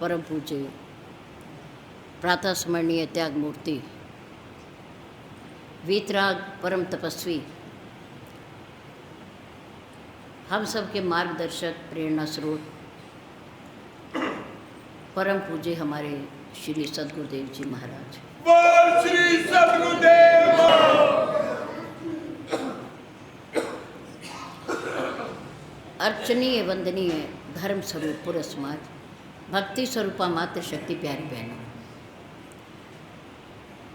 परम पूज्य प्रातः स्मरणीय त्याग मूर्ति वीतराग परम तपस्वी, हम सब के मार्गदर्शक प्रेरणा स्रोत परम पूज्य हमारे श्री सद्गुरुदेव जी महाराज। बोल श्री सद्गुरुदेव। अर्चनीय वंदनीय धर्म स्वरूप पूरा समाज, भक्ति स्वरूपा मात्र शक्ति प्यारी बहनों,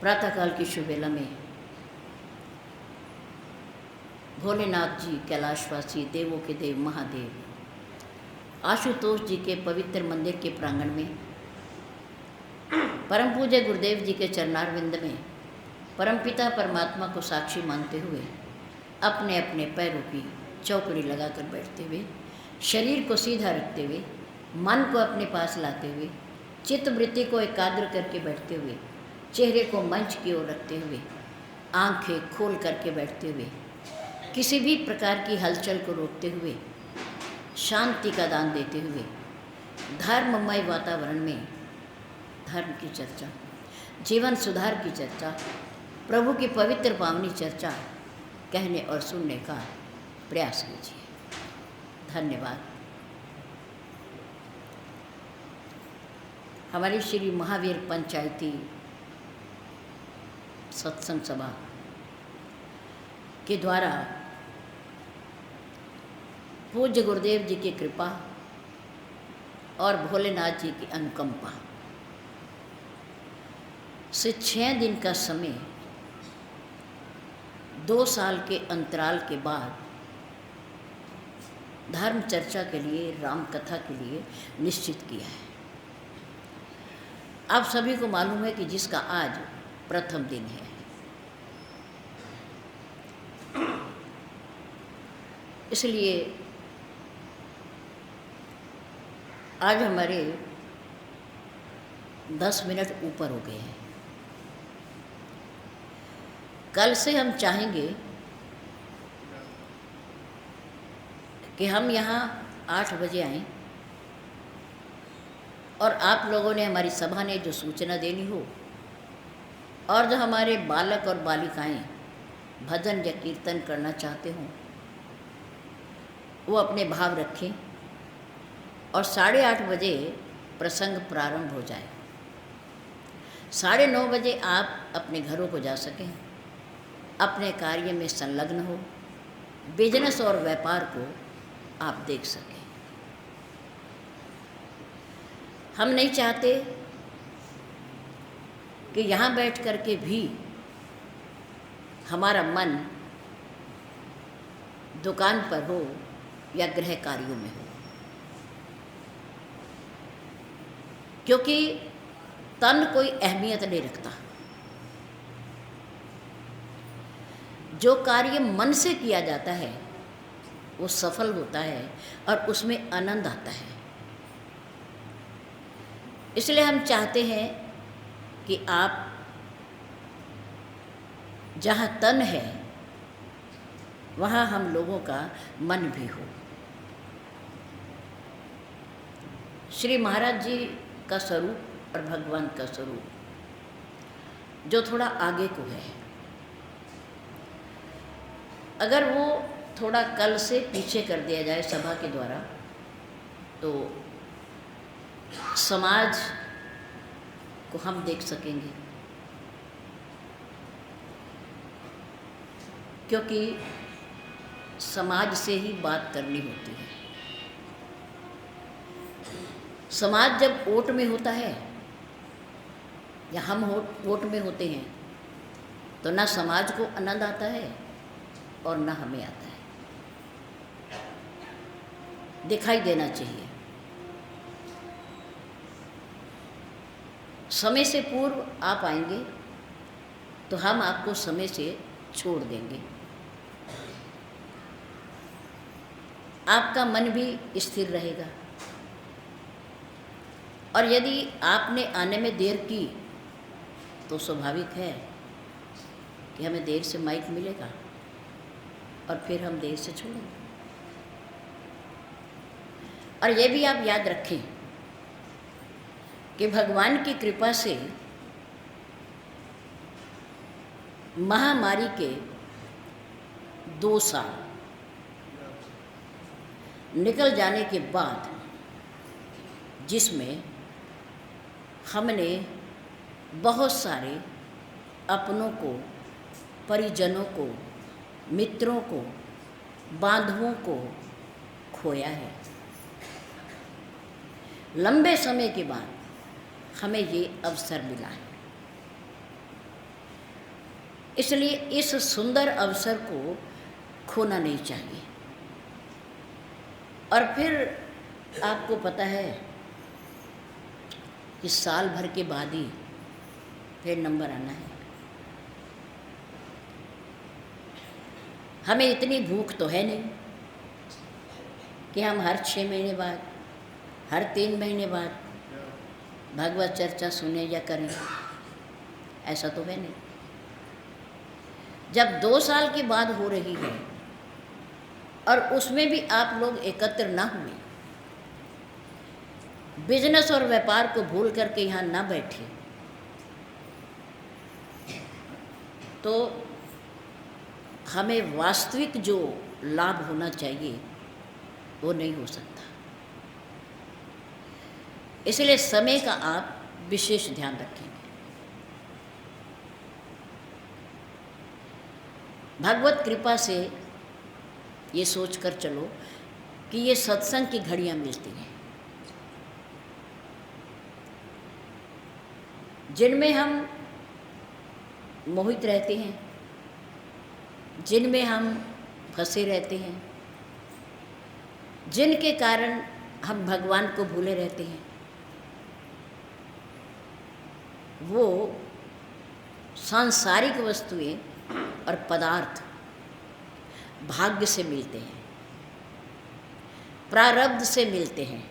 प्रातःकाल की शुभ वेला में भोलेनाथ जी कैलाशवासी देवों के देव महादेव आशुतोष जी के पवित्र मंदिर के प्रांगण में परम पूज्य गुरुदेव जी के चरणारविंद में परमपिता परमात्मा को साक्षी मानते हुए अपने अपने पैरों की चौकड़ी लगाकर बैठते हुए, शरीर को सीधा रखते हुए, मन को अपने पास लाते हुए, चित्त वृत्ति को एकाग्र करके बैठते हुए, चेहरे को मंच की ओर रखते हुए, आंखें खोल करके बैठते हुए, किसी भी प्रकार की हलचल को रोकते हुए, शांति का दान देते हुए, धर्ममय वातावरण में धर्म की चर्चा, जीवन सुधार की चर्चा, प्रभु की पवित्र पावनी चर्चा कहने और सुनने का प्रयास कीजिए। धन्यवाद। हमारी श्री महावीर पंचायती सत्संग सभा के द्वारा पूज्य गुरुदेव जी की कृपा और भोलेनाथ जी की अनुकंपा से 6 दिन का समय 2 साल के अंतराल के बाद धर्म चर्चा के लिए, राम कथा के लिए निश्चित किया है। आप सभी को मालूम है कि जिसका आज प्रथम दिन है। इसलिए आज हमारे 10 मिनट ऊपर हो गए हैं। कल से हम चाहेंगे कि हम यहाँ 8 बजे आएं और आप लोगों ने, हमारी सभा ने जो सूचना देनी हो, और जो हमारे बालक और बालिकाएं भजन या कीर्तन करना चाहते हों वो अपने भाव रखें और 8:30 बजे प्रसंग प्रारंभ हो जाए। 9:30 बजे आप अपने घरों को जा सकें, अपने कार्य में संलग्न हो, बिजनेस और व्यापार को आप देख सकें। हम नहीं चाहते कि यहाँ बैठ कर के भी हमारा मन दुकान पर हो या गृह कार्यों में हो, क्योंकि तन कोई अहमियत नहीं रखता। जो कार्य मन से किया जाता है वो सफल होता है और उसमें आनंद आता है। इसलिए हम चाहते हैं कि आप जहाँ तन है वहाँ हम लोगों का मन भी हो। श्री महाराज जी का स्वरूप और भगवान का स्वरूप जो थोड़ा आगे को है, अगर वो थोड़ा कल से पीछे कर दिया जाए सभा के द्वारा तो समाज को हम देख सकेंगे, क्योंकि समाज से ही बात करनी होती है। समाज जब वोट में होता है या हम वोट में होते हैं तो ना समाज को आनंद आता है और ना हमें आता है। दिखाई देना चाहिए। समय से पूर्व आप आएंगे तो हम आपको समय से छोड़ देंगे। आपका मन भी स्थिर रहेगा। और यदि आपने आने में देर की तो स्वाभाविक है कि हमें देर से माइक मिलेगा और फिर हम देर से छोड़ेंगे। और ये भी आप याद रखें कि भगवान की कृपा से महामारी के 2 साल निकल जाने के बाद, जिसमें हमने बहुत सारे अपनों को, परिजनों को, मित्रों को, बांधवों को खोया है, लंबे समय के बाद हमें ये अवसर मिला है। इसलिए इस सुंदर अवसर को खोना नहीं चाहिए। और फिर आपको पता है कि साल भर के बाद ही फिर नंबर आना है। हमें इतनी भूख तो है नहीं कि हम हर 6 महीने बाद, हर 3 महीने बाद भागवत चर्चा सुने या करें, ऐसा तो है नहीं। जब 2 साल के बाद हो रही है और उसमें भी आप लोग एकत्र ना हुए, बिजनेस और व्यापार को भूल करके यहाँ ना बैठे, तो हमें वास्तविक जो लाभ होना चाहिए वो नहीं हो सकता। इसलिए समय का आप विशेष ध्यान रखेंगे। भगवत कृपा से ये सोच कर चलो कि ये सत्संग की घड़ियाँ मिलती हैं, जिनमें हम मोहित रहते हैं, जिनमें हम फंसे रहते हैं, जिनके कारण हम भगवान को भूले रहते हैं। वो सांसारिक वस्तुएं और पदार्थ भाग्य से मिलते हैं, प्रारब्ध से मिलते हैं,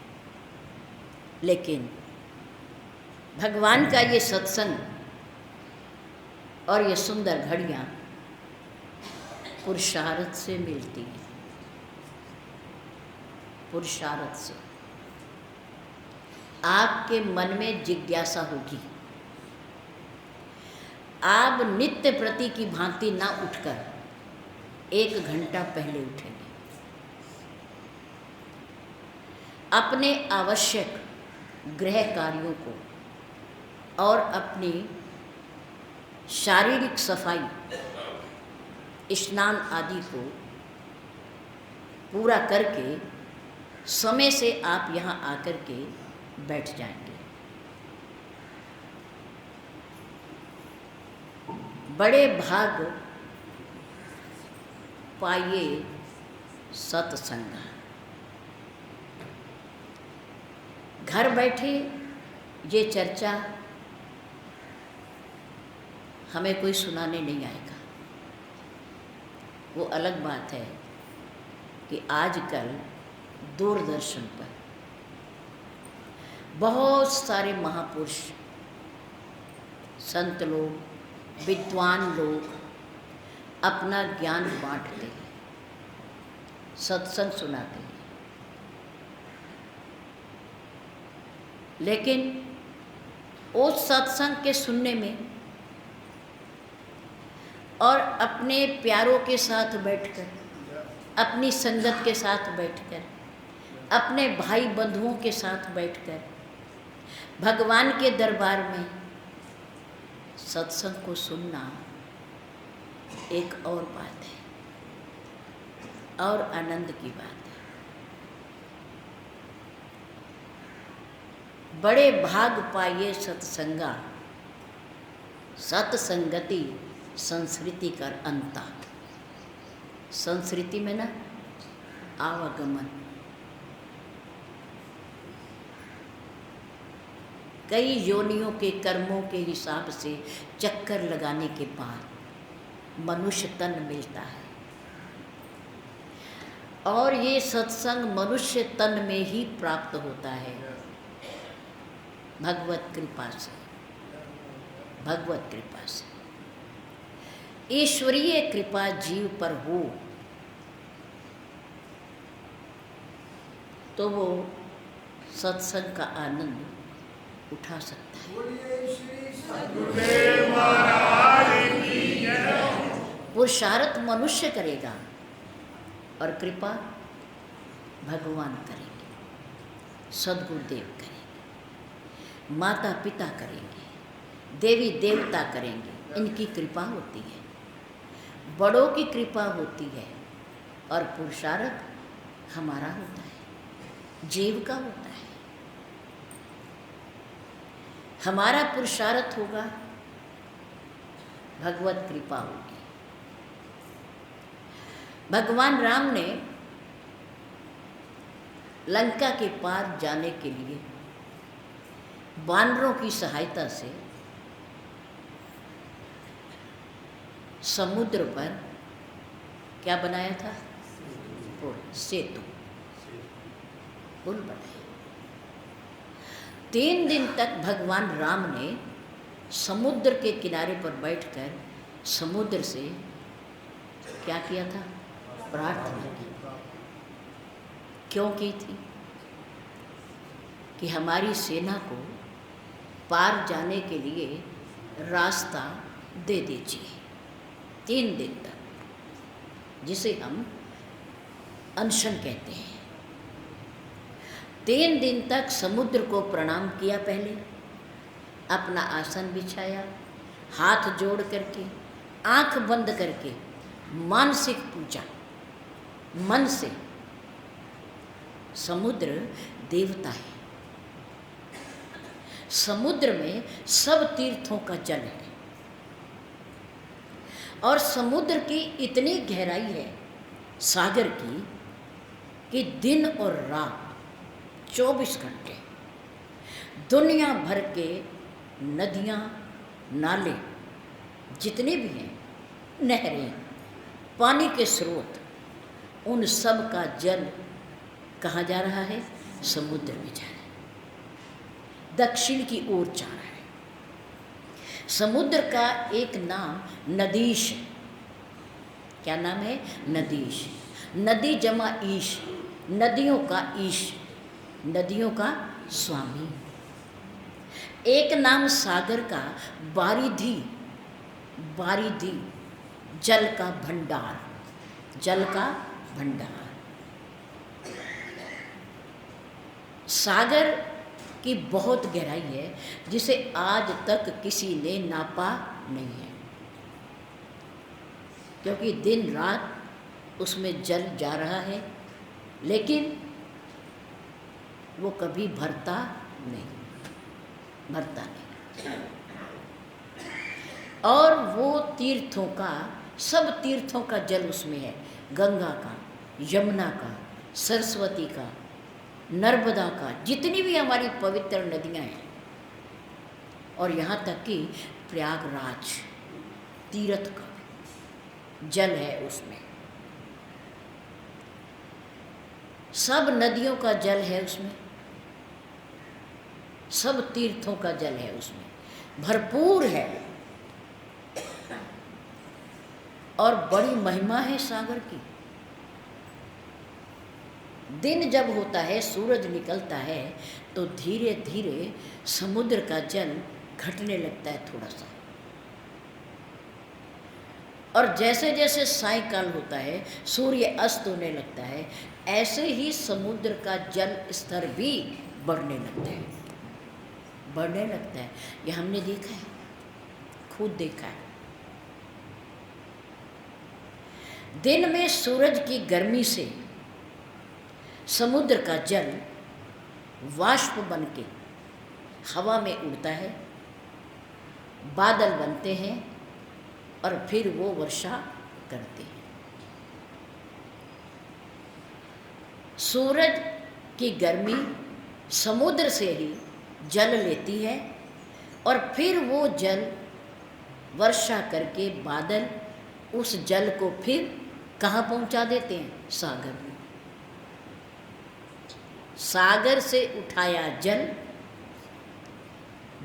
लेकिन भगवान का ये सत्संग और ये सुंदर घड़ियाँ पुरुषार्थ से मिलती हैं, पुरुषार्थ से। आपके मन में जिज्ञासा होगी, आप नित्य प्रति की भांति ना उठकर 1 घंटा पहले उठेंगे, अपने आवश्यक गृह कार्यों को और अपनी शारीरिक सफाई, स्नान आदि को पूरा करके समय से आप यहाँ आकर के बैठ जाएंगे। बड़े भाग पाइए सत्संग। घर बैठे ये चर्चा हमें कोई सुनाने नहीं आएगा। वो अलग बात है कि आजकल दूरदर्शन पर बहुत सारे महापुरुष, संत लोग, विद्वान लोग अपना ज्ञान बांटते हैं, सत्संग सुनाते हैं, लेकिन उस सत्संग के सुनने में और अपने प्यारों के साथ बैठकर, अपनी संगत के साथ बैठकर, अपने भाई बंधुओं के साथ बैठकर भगवान के दरबार में सत्संग को सुनना एक और बात है, और आनंद की बात है। बड़े भाग पाइए सत्संगा, सत्संगति संस्कृति कर अंता। संस्कृति में ना आवागमन, कई योनियों के कर्मों के हिसाब से चक्कर लगाने के बाद मनुष्य तन मिलता है, और ये सत्संग मनुष्य तन में ही प्राप्त होता है भगवत कृपा से। भगवत कृपा से ईश्वरीय कृपा जीव पर हो तो वो सत्संग का आनंद उठा सकता है। पुरुषार्थ मनुष्य करेगा और कृपा भगवान करेंगे, सद्गुरुदेव करेंगे, माता पिता करेंगे, देवी देवता करेंगे। इनकी कृपा होती है, बड़ों की कृपा होती है, और पुरुषार्थ हमारा होता है, जीव का होता है। हमारा पुरुषार्थ होगा, भगवत कृपा होगी। भगवान राम ने लंका के पार जाने के लिए वानरों की सहायता से समुद्र पर क्या बनाया था? पुल, सेतु, पुल बनाया। 3 दिन तक भगवान राम ने समुद्र के किनारे पर बैठकर समुद्र से क्या किया था? प्रार्थना की। क्यों की थी? कि हमारी सेना को पार जाने के लिए रास्ता दे दीजिए। 3 दिन तक, जिसे हम अनशन कहते हैं। 3 दिन तक समुद्र को प्रणाम किया, पहले अपना आसन बिछाया, हाथ जोड़ करके, आंख बंद करके मानसिक पूजा, मन से। समुद्र देवता है, समुद्र में सब तीर्थों का जल है, और समुद्र की इतनी गहराई है सागर की कि दिन और रात 24 घंटे दुनिया भर के नदियाँ, नाले जितने भी हैं, नहरें, पानी के स्रोत, उन सब का जल कहाँ जा रहा है? समुद्र में जा रहा है, दक्षिण की ओर जा रहा है। समुद्र का एक नाम नदीश है। क्या नाम है? नदीश। नदी जमा ईश, नदियों का ईश, नदियों का स्वामी। एक नाम सागर का बारिधि, बारिधि, जल का भंडार, जल का भंडार। सागर की बहुत गहराई है, जिसे आज तक किसी ने नापा नहीं है, क्योंकि दिन रात उसमें जल जा रहा है, लेकिन वो कभी भरता नहीं, भरता नहीं। और वो तीर्थों का, सब तीर्थों का जल उसमें है। गंगा का, यमुना का, सरस्वती का, नर्मदा का, जितनी भी हमारी पवित्र नदियाँ हैं, और यहाँ तक कि प्रयागराज तीर्थ का जल है उसमें। सब नदियों का जल है उसमें, सब तीर्थों का जल है उसमें, भरपूर है। और बड़ी महिमा है सागर की। दिन जब होता है, सूरज निकलता है, तो धीरे धीरे समुद्र का जल घटने लगता है थोड़ा सा, और जैसे जैसे सायंकाल होता है, सूर्य अस्त होने लगता है, ऐसे ही समुद्र का जल स्तर भी बढ़ने लगता है, बढ़ने लगता है। ये हमने देखा है, खुद देखा है। दिन में सूरज की गर्मी से समुद्र का जल वाष्प बनके हवा में उड़ता है, बादल बनते हैं, और फिर वो वर्षा करते हैं। सूरज की गर्मी समुद्र से ही जल लेती है, और फिर वो जल वर्षा करके बादल उस जल को फिर कहाँ पहुँचा देते हैं? सागर में। सागर से उठाया जल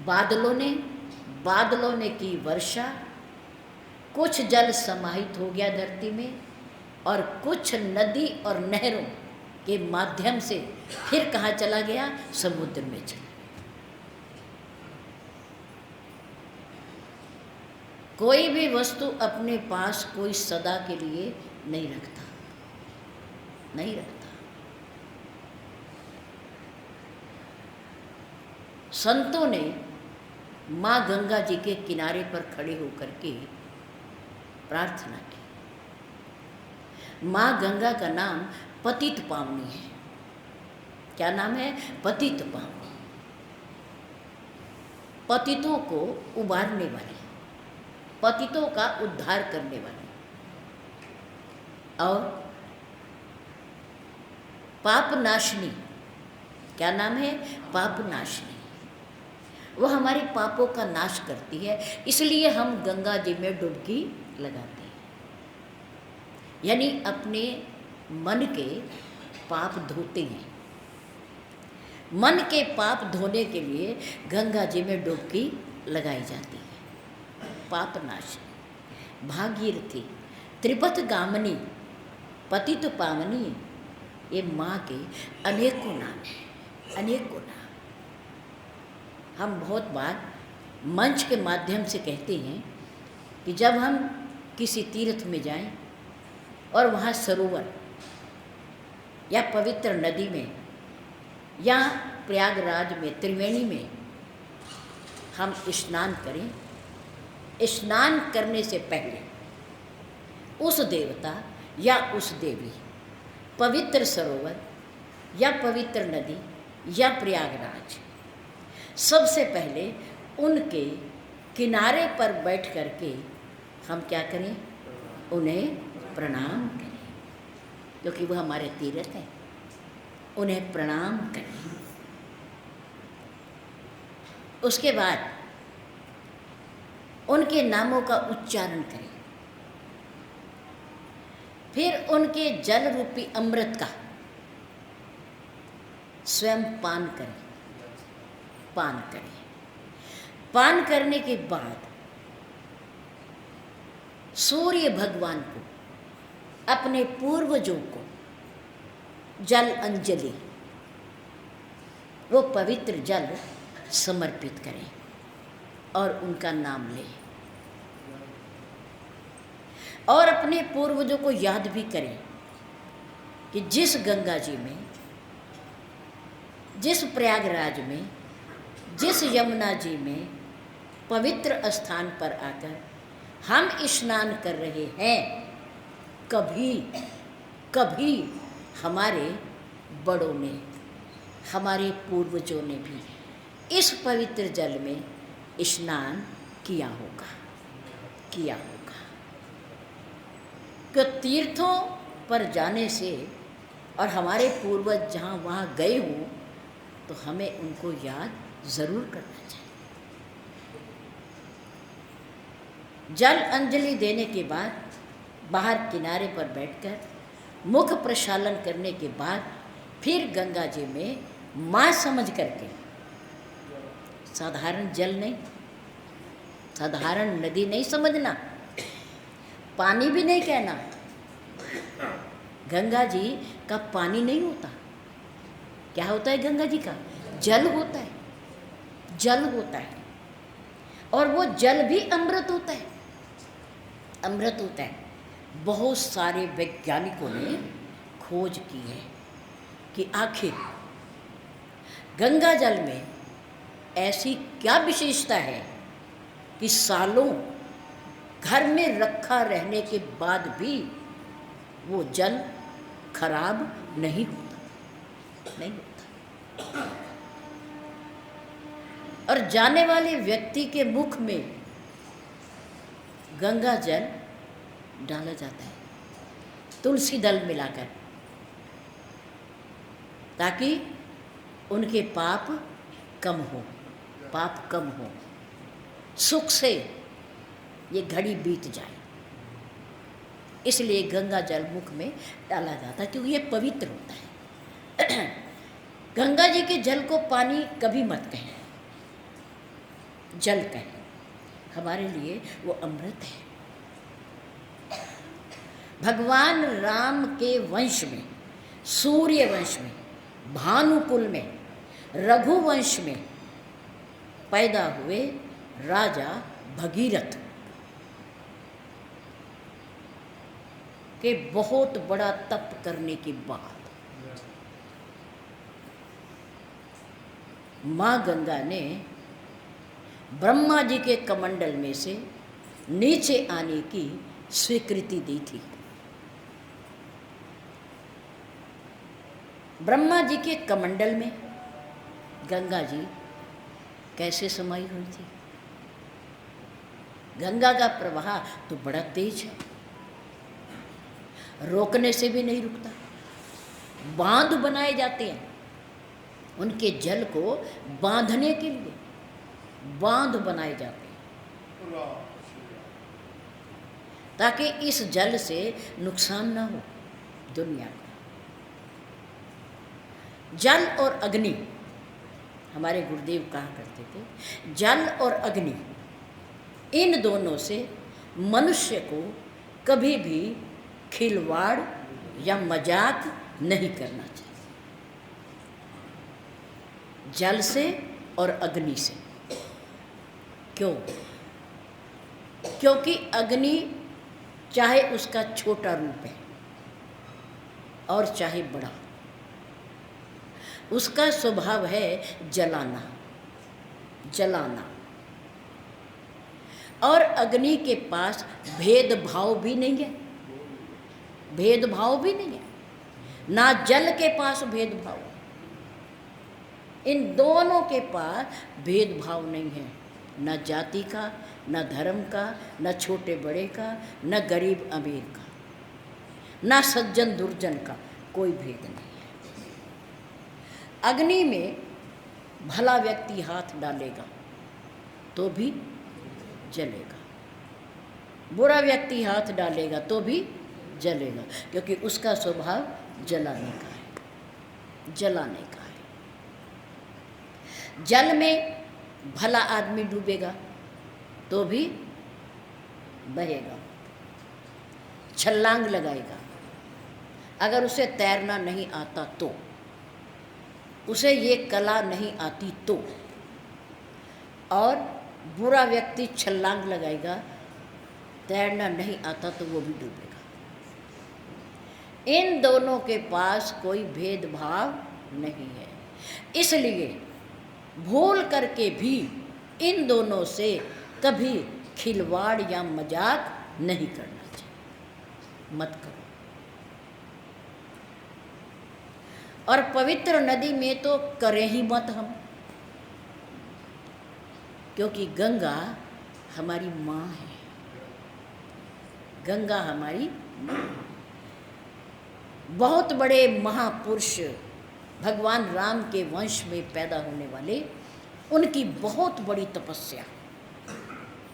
बादलों ने की वर्षा, कुछ जल समाहित हो गया धरती में, और कुछ नदी और नहरों के माध्यम से फिर कहाँ चला गया? समुद्र में चला। कोई भी वस्तु अपने पास कोई सदा के लिए नहीं रखता, नहीं रखता। संतों ने माँ गंगा जी के किनारे पर खड़े होकर के प्रार्थना की। माँ गंगा का नाम पतित पावनी है। क्या नाम है? पतित पावनी। पतितों को उबारने वाली, पतितों का उद्धार करने वाली। और पाप नाशनी। क्या नाम है? पाप नाशनी। वो हमारे पापों का नाश करती है, इसलिए हम गंगा जी में डुबकी लगाते हैं। यानी अपने मन के पाप धोते हैं। मन के पाप धोने के लिए गंगा जी में डुबकी लगाई जाती है। पाप नाशनी, भागीरथी, त्रिपथ गामिनी, पतित पावनी, ये माँ के अनेकों नाम हैं, अनेकों नाम। हम बहुत बार मंच के माध्यम से कहते हैं कि जब हम किसी तीर्थ में जाएं और वहाँ सरोवर या पवित्र नदी में या प्रयागराज में त्रिवेणी में हम स्नान करें, स्नान करने से पहले उस देवता या उस देवी, पवित्र सरोवर या पवित्र नदी या प्रयागराज, सबसे पहले उनके किनारे पर बैठ करके हम क्या करें? उन्हें प्रणाम करें, क्योंकि वह हमारे तीर्थ हैं। उन्हें प्रणाम करें। उसके बाद उनके नामों का उच्चारण करें। फिर उनके जल रूपी अमृत का स्वयं पान करें, पान करें। पान करने के बाद सूर्य भगवान को, अपने पूर्वजों को जल अंजलि, वो पवित्र जल समर्पित करें और उनका नाम लें। और अपने पूर्वजों को याद भी करें कि जिस गंगा जी में, जिस प्रयागराज में, जिस यमुना जी में पवित्र स्थान पर आकर हम स्नान कर रहे हैं, कभी कभी हमारे बड़ों ने, हमारे पूर्वजों ने भी इस पवित्र जल में स्नान किया होगा, किया होगा। कि तीर्थों पर जाने से और हमारे पूर्वज जहाँ वहाँ गए हों तो हमें उनको याद ज़रूर करना चाहिए। जल अंजलि देने के बाद बाहर किनारे पर बैठकर मुख प्रक्षालन करने के बाद फिर गंगा जी में माँ समझ करके, साधारण जल नहीं, साधारण नदी नहीं समझना, पानी भी नहीं कहना। गंगा जी का पानी नहीं होता। क्या होता है? गंगा जी का जल होता है, जल होता है। और वो जल भी अमृत होता है, अमृत होता है। बहुत सारे वैज्ञानिकों ने खोज की है कि आखिर गंगा जल में ऐसी क्या विशेषता है कि सालों घर में रखा रहने के बाद भी वो जल खराब नहीं होता, नहीं होता। और जाने वाले व्यक्ति के मुख में गंगा जल डाला जाता है तुलसी दल मिलाकर, ताकि उनके पाप कम हो, पाप कम हो, सुख से ये घड़ी बीत जाए। इसलिए गंगा जल मुख में डाला जाता है, क्योंकि ये पवित्र होता है। गंगा जी के जल को पानी कभी मत कहें, जल कहें। हमारे लिए वो अमृत है। भगवान राम के वंश में सूर्यवंश में, भानुकुल में, रघुवंश में पैदा हुए राजा भगीरथ के बहुत बड़ा तप करने के बाद माँ गंगा ने ब्रह्मा जी के कमंडल में से नीचे आने की स्वीकृति दी थी। ब्रह्मा जी के कमंडल में गंगा जी कैसे समाई हुई थी? गंगा का प्रवाह तो बड़ा तेज है, रोकने से भी नहीं रुकता। बांध बनाए जाते हैं उनके जल को बांधने के लिए, बांध बनाए जाते हैं ताकि इस जल से नुकसान ना हो दुनिया को। जल और अग्नि, हमारे गुरुदेव कहा करते थे, जल और अग्नि, इन दोनों से मनुष्य को कभी भी खिलवाड़ या मजाक नहीं करना चाहिए। जल से और अग्नि से। क्यों? क्योंकि अग्नि चाहे उसका छोटा रूप है और चाहे बड़ा, उसका स्वभाव है जलाना, जलाना। और अग्नि के पास भेदभाव भी नहीं है, भेदभाव भी नहीं है, ना जल के पास भेदभाव है। इन दोनों के पास भेदभाव नहीं है, न जाति का, न धर्म का, न छोटे बड़े का, न गरीब अमीर का, न सज्जन दुर्जन का, कोई भेद नहीं है। अग्नि में भला व्यक्ति हाथ डालेगा तो भी जलेगा, बुरा व्यक्ति हाथ डालेगा तो भी जलेगा, क्योंकि उसका स्वभाव जलाने का है, जलाने का है। जल में भला आदमी डूबेगा तो भी बहेगा, छलांग लगाएगा। अगर उसे तैरना नहीं आता तो, उसे ये कला नहीं आती तो, और बुरा व्यक्ति छलांग लगाएगा, तैरना नहीं आता तो वो भी डूबेगा। इन दोनों के पास कोई भेदभाव नहीं है। इसलिए भूल करके भी इन दोनों से कभी खिलवाड़ या मजाक नहीं करना चाहिए, मत करो। और पवित्र नदी में तो करें ही मत हम, क्योंकि गंगा हमारी माँ है, गंगा हमारी माँ। बहुत बड़े महापुरुष भगवान राम के वंश में पैदा होने वाले, उनकी बहुत बड़ी तपस्या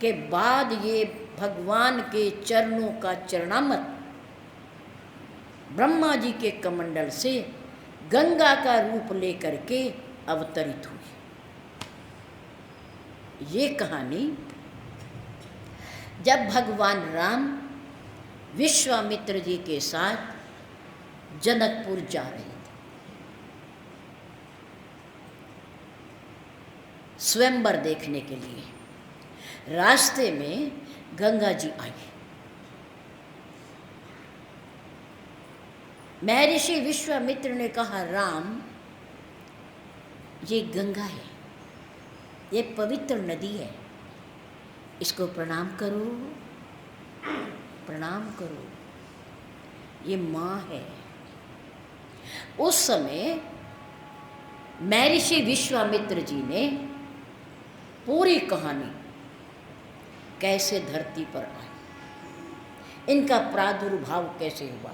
के बाद ये भगवान के चरणों का चरणामृत ब्रह्मा जी के कमंडल से गंगा का रूप लेकर के अवतरित हुई। ये कहानी जब भगवान राम विश्वामित्र जी के साथ जनकपुर जा रहे थे, स्वयंवर देखने के लिए, रास्ते में गंगा जी आई। महर्षि विश्वामित्र ने कहा, राम, ये गंगा है, ये पवित्र नदी है, इसको प्रणाम करो, प्रणाम करो, ये माँ है। उस समय महर्षि विश्वामित्र जी ने पूरी कहानी, कैसे धरती पर आई, इनका प्रादुर्भाव कैसे हुआ,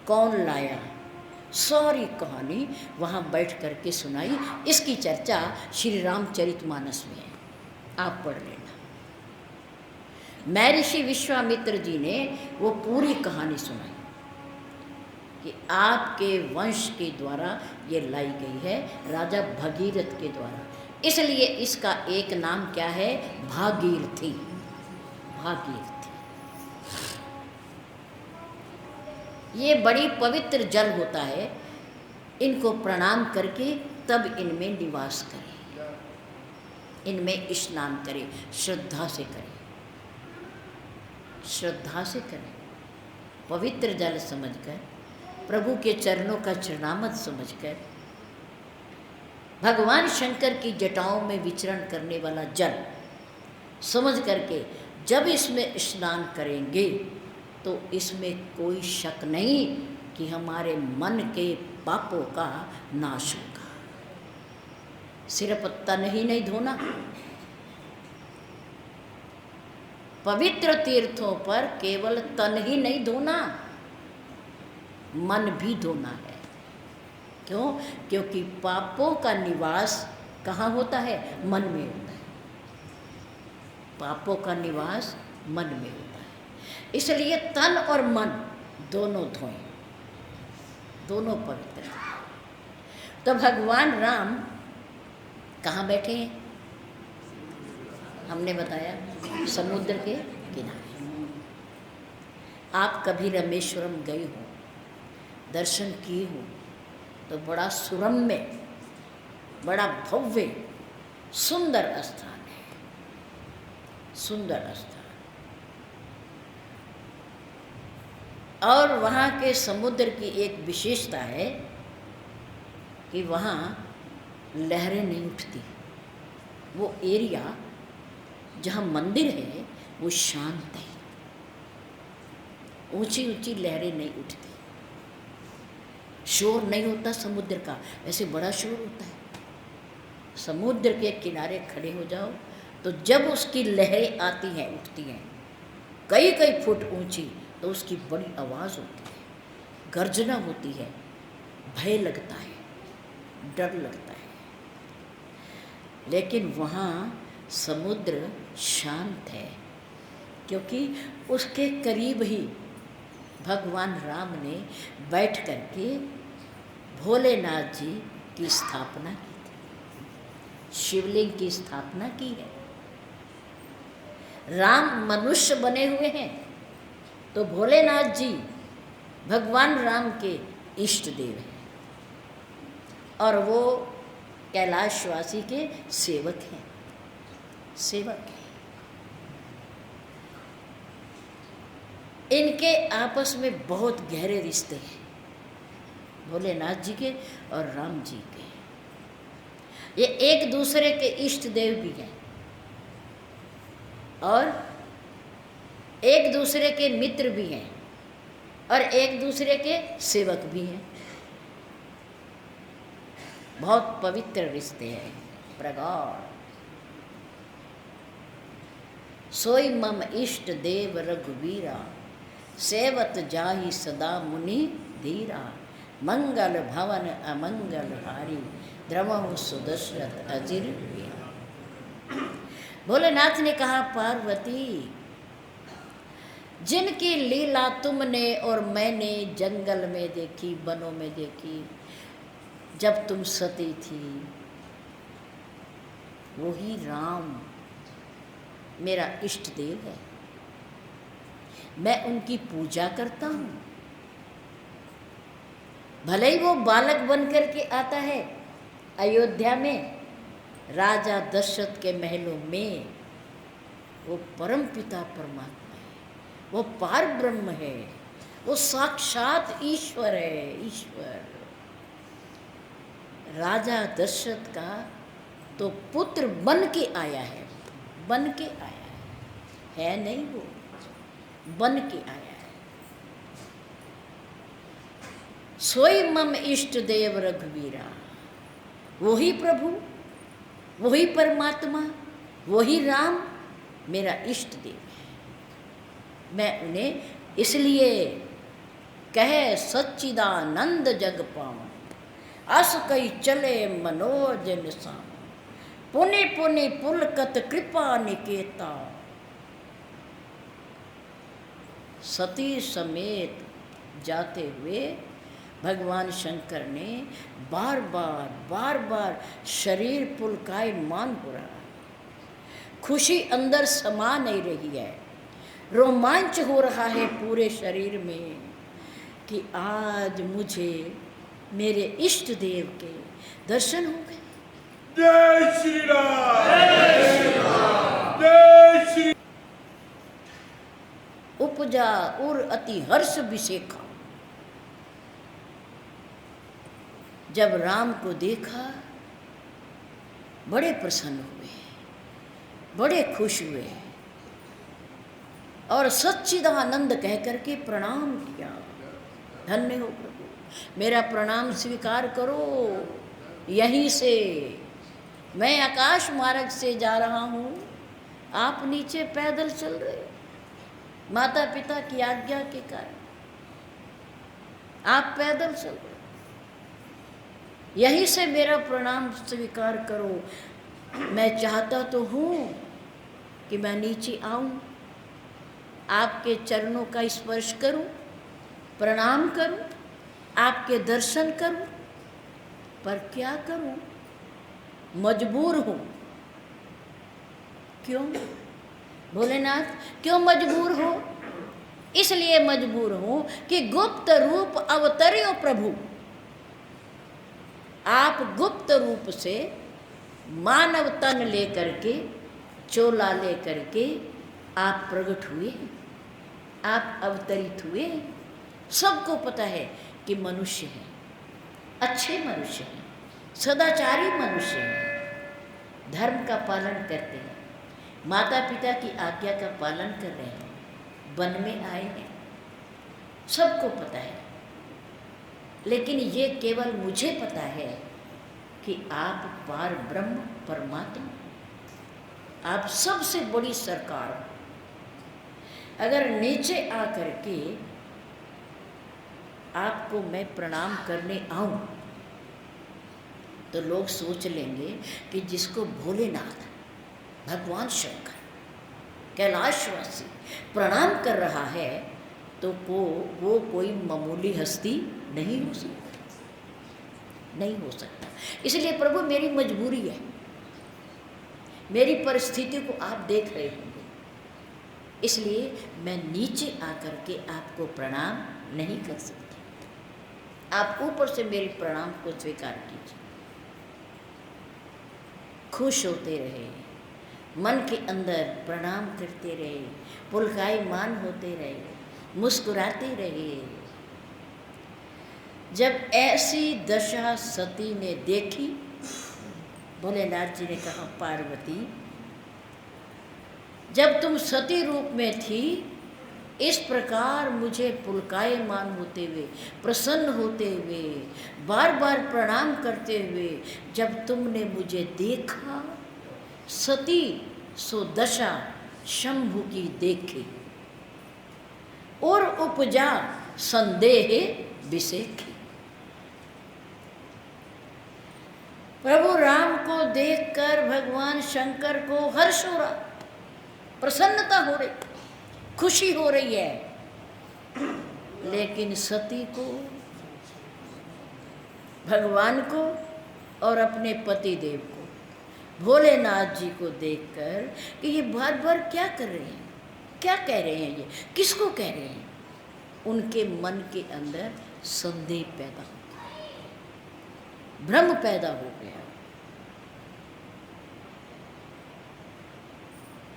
कौन लाया, सारी कहानी वहाँ बैठ करके सुनाई। इसकी चर्चा श्री रामचरितमानस में है, आप पढ़ लेना। महर्षि विश्वामित्र जी ने वो पूरी कहानी सुनाई कि आपके वंश के द्वारा ये लाई गई है, राजा भगीरथ के द्वारा। इसलिए इसका एक नाम क्या है, भागीरथी, भागीरथी। ये बड़ी पवित्र जल होता है, इनको प्रणाम करके तब इनमें निवास करें, इनमें स्नान करें, श्रद्धा से करें, श्रद्धा से करें, पवित्र जल समझकर, प्रभु के चरणों का चरणामत समझकर, भगवान शंकर की जटाओं में विचरण करने वाला जल समझ करके जब इसमें स्नान करेंगे तो इसमें कोई शक नहीं कि हमारे मन के पापों का नाश होगा। सिर्फ तन ही नहीं धोना, पवित्र तीर्थों पर केवल तन ही नहीं धोना, मन भी धोना है। क्यों? क्योंकि पापों का निवास कहाँ होता है? मन में होता है। पापों का निवास मन में होता है, इसलिए तन और मन दोनों धोएं, दोनों पवित्र हैं। तो भगवान राम कहाँ बैठे हैं? हमने बताया समुद्र के किनारे। आप कभी रामेश्वरम गए हो, दर्शन किए हो तो बड़ा सुरम्य, बड़ा भव्य सुंदर स्थान है, सुंदर स्थान। और वहाँ के समुद्र की एक विशेषता है कि वहाँ लहरें नहीं उठती। वो एरिया जहाँ मंदिर है वो शांत है, ऊंची ऊंची लहरें नहीं उठती, शोर नहीं होता समुद्र का। ऐसे बड़ा शोर होता है, समुद्र के किनारे खड़े हो जाओ तो जब उसकी लहरें आती हैं, उठती हैं कई कई फुट ऊंची, तो उसकी बड़ी आवाज़ होती है, गर्जना होती है, भय लगता है, डर लगता है। लेकिन वहाँ समुद्र शांत है, क्योंकि उसके करीब ही भगवान राम ने बैठ करके भोलेनाथ जी की स्थापना की थी, शिवलिंग की स्थापना की है। राम मनुष्य बने हुए हैं तो भोलेनाथ जी भगवान राम के इष्ट देव हैं और वो कैलाशवासी के सेवक हैं, सेवक हैं। इनके आपस में बहुत गहरे रिश्ते हैं, भोलेनाथ जी के और राम जी के। ये एक दूसरे के इष्ट देव भी हैं और एक दूसरे के मित्र भी हैं और एक दूसरे के सेवक भी हैं। बहुत पवित्र रिश्ते हैं, प्रगाढ़। सोई मम इष्ट देव रघुवीरा, सेवत जाहि सदा मुनि धीरा, मंगल भवन अमंगल हारी, द्रवहु सुदशरथ अजिर वीरा। भोलेनाथ ने कहा, पार्वती जिनकी लीला तुमने और मैंने जंगल में देखी, वनों में देखी, जब तुम सती थी, वही राम मेरा इष्ट देव है। मैं उनकी पूजा करता हूँ, भले ही वो बालक बन करके आता है अयोध्या में, राजा दशरथ के महलों में, वो परम पिता परमात्मा है, वो पार ब्रह्म है, वो साक्षात ईश्वर है, ईश्वर। राजा दशरथ का तो पुत्र बन के आया है, बन के आया है नहीं, वो बन के आया है। सोई मम इष्ट देव रघुवीरा, वही प्रभु, वही परमात्मा, वही राम मेरा इष्ट देव है। मैं उन्हें इसलिए कहे सच्चिदानंद जग पाऊं, अस कई चले मनोज निशान, पुनि पुनि पुलकत कृपा निकेता। सती समेत जाते हुए भगवान शंकर ने बार बार शरीर पुलकायमान हो रहा है, खुशी अंदर समा नहीं रही है, रोमांच हो रहा है पूरे शरीर में। कि आज मुझे मेरे इष्ट देव के दर्शन हो गए। जय श्री राम, जय श्री राम, जय श्री। उपजा उर अति हर्ष विशेखा। जब राम को देखा बड़े प्रसन्न हुए, बड़े खुश हुए और सच्चिदानंद कह करके प्रणाम किया। धन्य हो प्रभु, मेरा प्रणाम स्वीकार करो। यहीं से मैं आकाश मार्ग से जा रहा हूँ, आप नीचे पैदल चल रहे, माता पिता की आज्ञा के कारण आप पैदल चल रहे, यहीं से मेरा प्रणाम स्वीकार करो। मैं चाहता तो हूँ कि मैं नीचे आऊँ, आपके चरणों का स्पर्श करूं, प्रणाम करूं, आपके दर्शन करूं, पर क्या करूं, मजबूर हूं। क्यों भोलेनाथ, क्यों मजबूर हो? इसलिए मजबूर हूं कि गुप्त रूप अवतर्यो प्रभु। आप गुप्त रूप से मानव तन लेकर के, चोला लेकर के आप प्रकट हुए, आप अवतरित हुए। सबको पता है कि मनुष्य हैं, अच्छे मनुष्य हैं, सदाचारी मनुष्य हैं, धर्म का पालन करते हैं, माता पिता की आज्ञा का पालन कर रहे हैं, वन में आए हैं, सबको पता है। लेकिन ये केवल मुझे पता है कि आप पार ब्रह्म परमात्मा, आप सबसे बड़ी सरकार हो। अगर नीचे आकर के आपको मैं प्रणाम करने आऊं तो लोग सोच लेंगे कि जिसको भोलेनाथ, भगवान शंकर, कैलाशवासी प्रणाम कर रहा है तो वो कोई मामूली हस्ती नहीं हो सकती, नहीं हो सकता। इसलिए प्रभु मेरी मजबूरी है, मेरी परिस्थिति को आप देख रहे होंगे, इसलिए मैं नीचे आकर के आपको प्रणाम नहीं कर सकती। आप ऊपर से मेरे प्रणाम को स्वीकार कीजिए। खुश होते रहे, मन के अंदर प्रणाम करते रहे, पुलकायमान होते रहे, मुस्कुराते रहे। जब ऐसी दशा सती ने देखी, भोलेनाथ जी ने कहा, पार्वती जब तुम सती रूप में थी, इस प्रकार मुझे पुलकायमान होते हुए, प्रसन्न होते हुए, बार बार प्रणाम करते हुए जब तुमने मुझे देखा, सती सो दशा शंभु की देखी और उपजा संदेह विसेखी। प्रभु राम को देखकर भगवान शंकर को हर्ष हो रहा, प्रसन्नता हो रही, खुशी हो रही है। लेकिन सती को, भगवान को और अपने पति देव को, भोलेनाथ जी को देखकर कि ये बार बार क्या कर रहे हैं, क्या कह रहे हैं, ये किसको कह रहे हैं, उनके मन के अंदर संदेह पैदा हो गया, भ्रम पैदा हो गया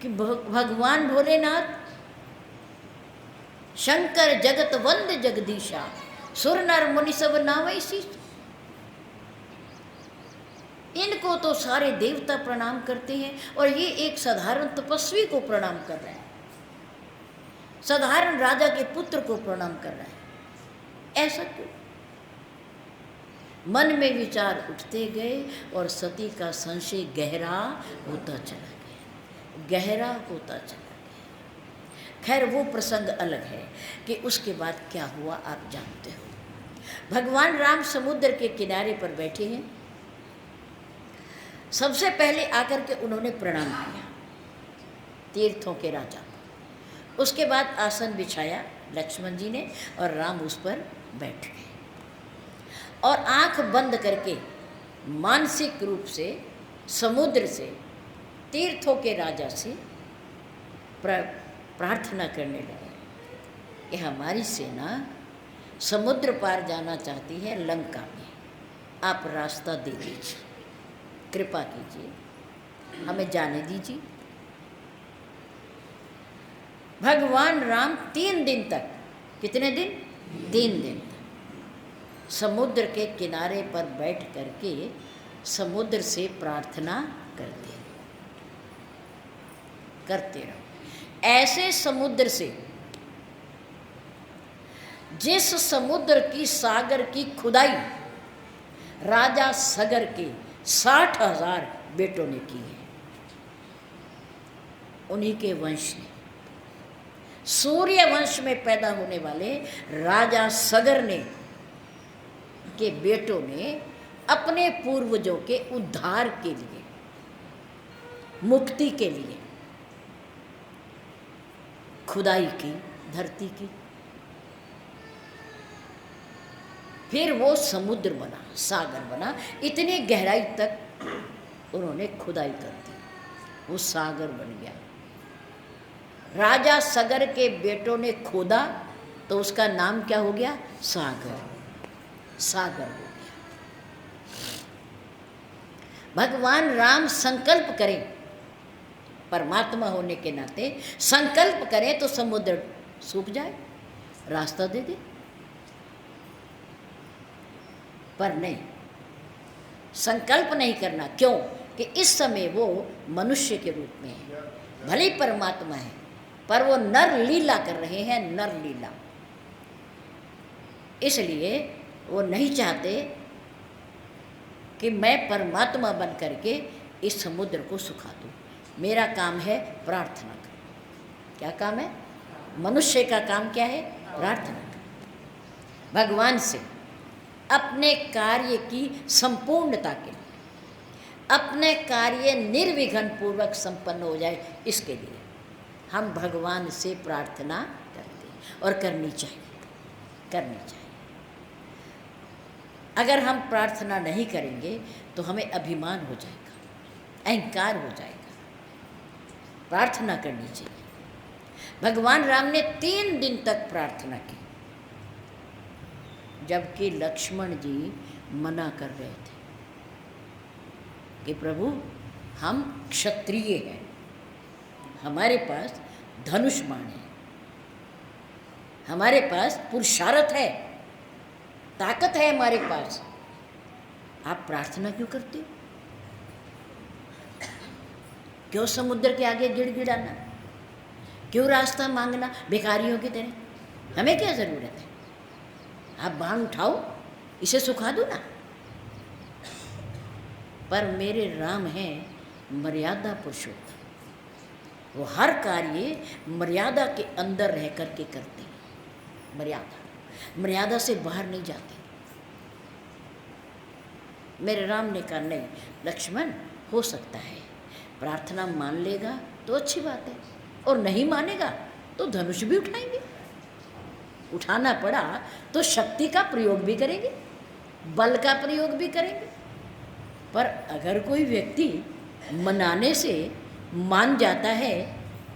कि भगवान भोलेनाथ, शंकर जगत वंद जगदीशा, सुर नर मुनि सब नावै शीश। इनको तो सारे देवता प्रणाम करते हैं और ये एक साधारण तपस्वी को प्रणाम कर रहे हैं, साधारण राजा के पुत्र को प्रणाम कर रहे हैं। ऐसा क्यों? मन में विचार उठते गए और सती का संशय गहरा होता चला गया, गहरा होता चला गया। खैर वो प्रसंग अलग है कि उसके बाद क्या हुआ आप जानते हो। भगवान राम समुद्र के किनारे पर बैठे हैं। सबसे पहले आकर के उन्होंने प्रणाम किया तीर्थों के राजा को। उसके बाद आसन बिछाया लक्ष्मण जी ने और राम उस पर बैठ गए और आंख बंद करके मानसिक रूप से समुद्र से, तीर्थों के राजा से प्रार्थना करने लगे कि हमारी सेना समुद्र पार जाना चाहती है लंका में, आप रास्ता दे दीजिए, कृपा कीजिए, हमें जाने दीजिए। भगवान राम 3 दिन तक, कितने दिन? 3 दिन तक समुद्र के किनारे पर बैठ करके समुद्र से प्रार्थना करते रहो। ऐसे समुद्र से, जिस समुद्र की सागर की खुदाई राजा सगर के 60,000 बेटों ने की है, उन्हीं के वंश ने, सूर्य वंश में पैदा होने वाले राजा सगर ने के बेटों ने अपने पूर्वजों के उद्धार के लिए, मुक्ति के लिए खुदाई की धरती की। फिर वो समुद्र बना, सागर बना, इतनी गहराई तक उन्होंने खुदाई कर दी, वो सागर बन गया। राजा सगर के बेटों ने खोदा तो उसका नाम क्या हो गया? सागर, सागर हो गया। भगवान राम संकल्प करें, परमात्मा होने के नाते संकल्प करें तो समुद्र सूख जाए, रास्ता दे दे, पर नहीं, संकल्प नहीं करना। क्यों? कि इस समय वो मनुष्य के रूप में है, भले परमात्मा है, पर वो नर लीला कर रहे हैं, नर लीला। इसलिए वो नहीं चाहते कि मैं परमात्मा बन करके इस समुद्र को सुखा दूँ। मेरा काम है प्रार्थना करना। क्या काम है? मनुष्य का काम क्या है? प्रार्थना करना, भगवान से अपने कार्य की संपूर्णता के लिए, अपने कार्य निर्विघ्न पूर्वक संपन्न हो जाए, इसके लिए हम भगवान से प्रार्थना करते हैं और करनी चाहिए, करनी चाहिए। अगर हम प्रार्थना नहीं करेंगे तो हमें अभिमान हो जाएगा, अहंकार हो जाएगा। प्रार्थना करनी चाहिए। भगवान राम ने 3 दिन तक प्रार्थना की, जबकि लक्ष्मण जी मना कर रहे थे कि प्रभु हम क्षत्रिय हैं, हमारे पास धनुष बाण है, हमारे पास पुरुषार्थ है, ताकत है हमारे पास, आप प्रार्थना क्यों करते हो? क्यों समुद्र के आगे गिड़गिड़ाना? क्यों रास्ता मांगना भिखारियों की तरह? हमें क्या ज़रूरत है? आप बाण उठाओ, इसे सुखा दो ना। पर मेरे राम हैं मर्यादा पुरुषोत्तम, वो हर कार्य मर्यादा के अंदर रह करके करते हैं। मर्यादा से बाहर नहीं जाते। मेरे राम ने कहा नहीं लक्ष्मण, हो सकता है प्रार्थना मान लेगा तो अच्छी बात है, और नहीं मानेगा तो धनुष भी उठाएंगे। उठाना पड़ा तो शक्ति का प्रयोग भी करेंगे, बल का प्रयोग भी करेंगे। पर अगर कोई व्यक्ति मनाने से मान जाता है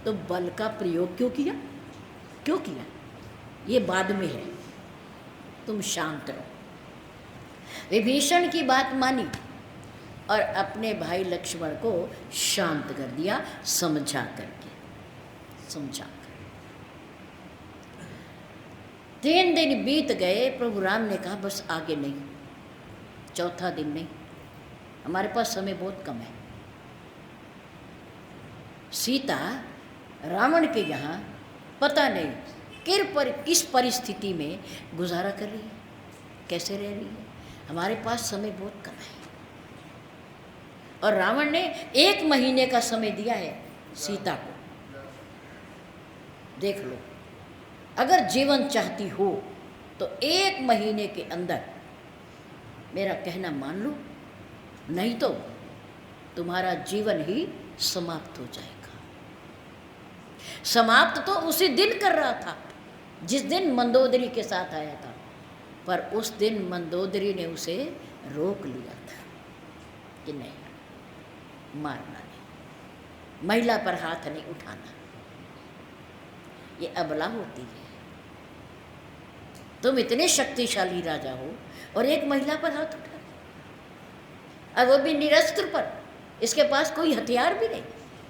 तो बल का प्रयोग क्यों किया? क्यों किया? ये बाद में है, तुम शांत रहो। विभीषण की बात मानी और अपने भाई लक्ष्मण को शांत कर दिया, समझा करके, समझा कर। 3 दिन बीत गए। प्रभु राम ने कहा बस आगे नहीं, 4था दिन नहीं, हमारे पास समय बहुत कम है। सीता रावण के यहाँ पता नहीं किस परिस्थिति में गुजारा कर रही है, कैसे रह रही है, हमारे पास समय बहुत कम है। और रावण ने 1 महीने का समय दिया है सीता को। देख लो, अगर जीवन चाहती हो तो 1 महीने के अंदर मेरा कहना मान लो, नहीं तो तुम्हारा जीवन ही समाप्त हो जाएगा। समाप्त तो उसी दिन कर रहा था जिस दिन मंदोदरी के साथ आया था, पर उस दिन मंदोदरी ने उसे रोक लिया था कि नहीं, मारना नहीं, महिला पर हाथ नहीं उठाना, ये अबला होती है। तुम इतने शक्तिशाली राजा हो और एक महिला पर हाथ उठा, और वो भी निरस्त्र पर, इसके पास कोई हथियार भी नहीं,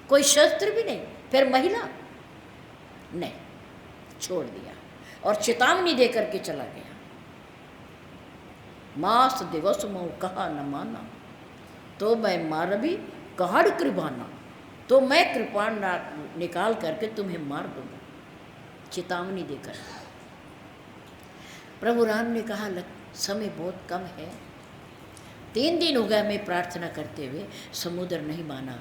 कोई शस्त्र भी नहीं, फिर महिला? नहीं, छोड़ दिया और चेतावनी दे करके चला गया। मास दिवस मोह कहा न माना, तो मैं मारबी कहाड़ कृपाना, तो मैं कृपाण निकाल करके तुम्हें मार दूंगा, चेतावनी देकर। प्रभु राम ने कहा समय बहुत कम है, 3 दिन हो गया मैं प्रार्थना करते हुए, समुद्र नहीं माना,